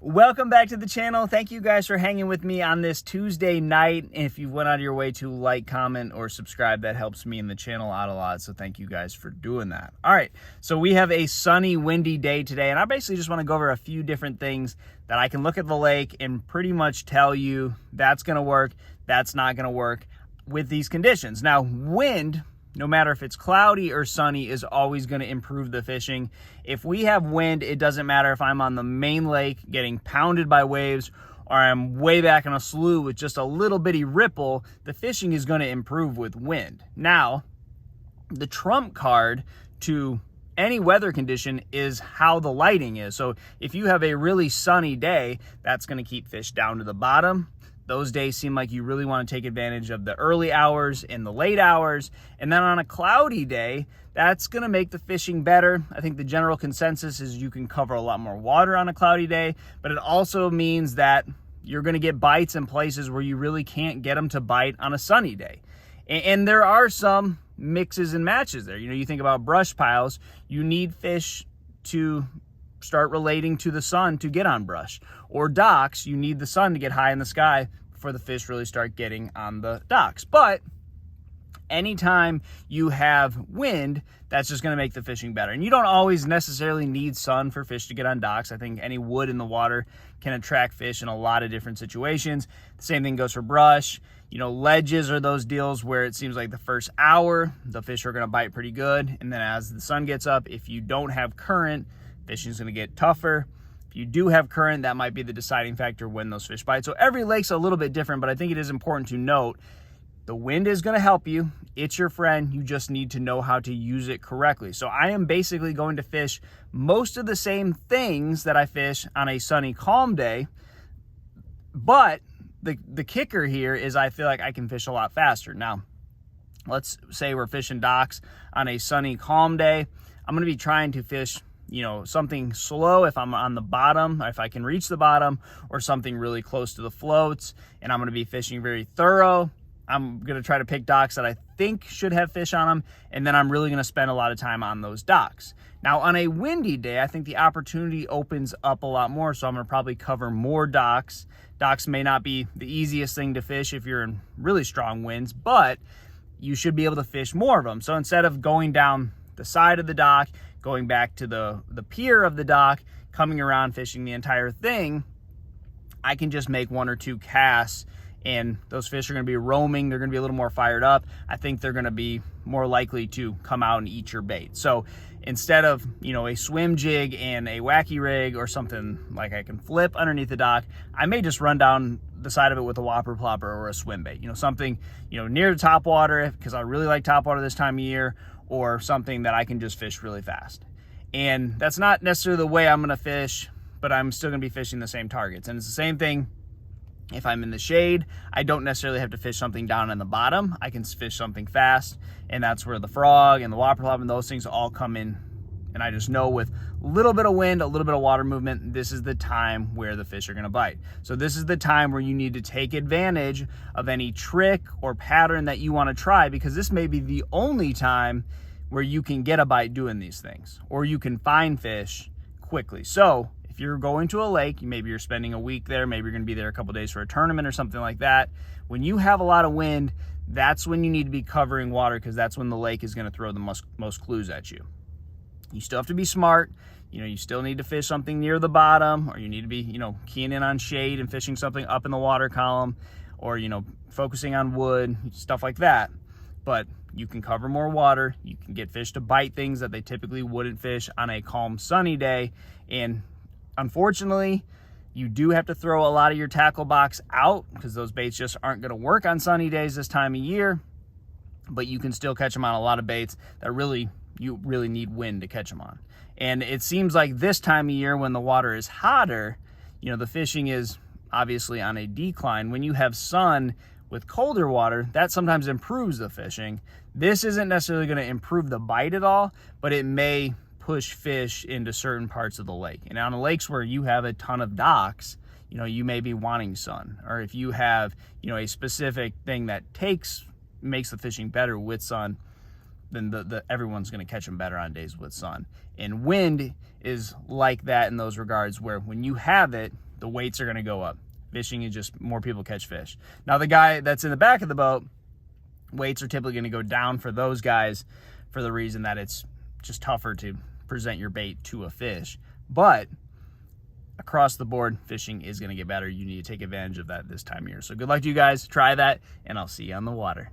Welcome back to the channel. Thank you guys for hanging with me on this Tuesday night. If you went out of your way to like, comment, or subscribe, that helps me and the channel out a lot. So thank you guys for doing that. All right, so we have a sunny, windy day today, and I basically just want to go over a few different things that I can look at the lake and pretty much tell you that's going to work, that's not going to work with these conditions. Now, wind, no matter if it's cloudy or sunny, is always going to improve the fishing. If we have wind, it doesn't matter if I'm on the main lake getting pounded by waves or I'm way back in a slough with just a little bitty ripple, the fishing is going to improve with wind. Now, the trump card to any weather condition is how the lighting is. So if you have a really sunny day, that's going to keep fish down to the bottom. Those days seem like you really want to take advantage of the early hours and the late hours. And then on a cloudy day, that's going to make the fishing better. I think the general consensus is you can cover a lot more water on a cloudy day, but it also means that you're going to get bites in places where you really can't get them to bite on a sunny day. And there are some mixes and matches there. You know, you think about brush piles, you need fish to start relating to the sun to get on brush. Or docks, you need the sun to get high in the sky before the fish really start getting on the docks. But anytime you have wind, that's just going to make the fishing better. And you don't always necessarily need sun for fish to get on docks. I think any wood in the water can attract fish in a lot of different situations. The same thing goes for brush. You know, ledges are those deals where it seems like the first hour, the fish are going to bite pretty good. And then as the sun gets up, if you don't have current, fishing is going to get tougher. If you do have current, that might be the deciding factor when those fish bite. So every lake's a little bit different, but I think it is important to note the wind is going to help you. It's your friend. You just need to know how to use it correctly. So I am basically going to fish most of the same things that I fish on a sunny, calm day. But the kicker here is I feel like I can fish a lot faster. Now, let's say we're fishing docks on a sunny, calm day. I'm going to be trying to fish, you know, something slow if I'm on the bottom, if I can reach the bottom, or something really close to the floats. And I'm going to be fishing very thorough. I'm going to try to pick docks that I think should have fish on them, and then I'm really going to spend a lot of time on those docks. Now, on a windy day, I think the opportunity opens up a lot more, so I'm going to probably cover more docks. Docks may not be the easiest thing to fish if you're in really strong winds, but you should be able to fish more of them. So instead of going down the side of the dock, going back to the pier of the dock, coming around fishing the entire thing, I can just make one or two casts, and those fish are going to be roaming. They're going to be a little more fired up. I think they're going to be more likely to come out and eat your bait. So instead of, you know, a swim jig and a wacky rig or something like I can flip underneath the dock, I may just run down the side of it with a whopper plopper or a swim bait. You know, something, you know, near the top water, because I really like top water this time of year, or something that I can just fish really fast. And that's not necessarily the way I'm going to fish, but I'm still going to be fishing the same targets. And it's the same thing if I'm in the shade. I don't necessarily have to fish something down in the bottom. I can fish something fast, and that's where the frog and the whopper plop and those things all come in. And I just know with a little bit of wind, a little bit of water movement, this is the time where the fish are going to bite. So this is the time where you need to take advantage of any trick or pattern that you want to try, because this may be the only time where you can get a bite doing these things, or you can find fish quickly. So if you're going to a lake, maybe you're spending a week there, maybe you're going to be there a couple days for a tournament or something like that. When you have a lot of wind, that's when you need to be covering water, because that's when the lake is going to throw the most clues at you. You still have to be smart. You know, you still need to fish something near the bottom, or you need to be, you know, keying in on shade and fishing something up in the water column, or, you know, focusing on wood, stuff like that. But you can cover more water. You can get fish to bite things that they typically wouldn't fish on a calm, sunny day. And unfortunately, you do have to throw a lot of your tackle box out, because those baits just aren't going to work on sunny days this time of year. But you can still catch them on a lot of baits that you really need wind to catch them on. And it seems like this time of year, when the water is hotter, you know, the fishing is obviously on a decline. When you have sun with colder water, that sometimes improves the fishing. This isn't necessarily going to improve the bite at all, but it may push fish into certain parts of the lake. And on the lakes where you have a ton of docks, you know, you may be wanting sun. Or if you have, you know, a specific thing that makes the fishing better with sun, then everyone's going to catch them better on days with sun. And wind is like that in those regards, where when you have it, the weights are going to go up. Fishing is just more people catch fish. Now the guy that's in the back of the boat, weights are typically going to go down for those guys for the reason that it's just tougher to present your bait to a fish. But across the board, fishing is going to get better. You need to take advantage of that this time of year. So good luck to you guys. Try that, and I'll see you on the water.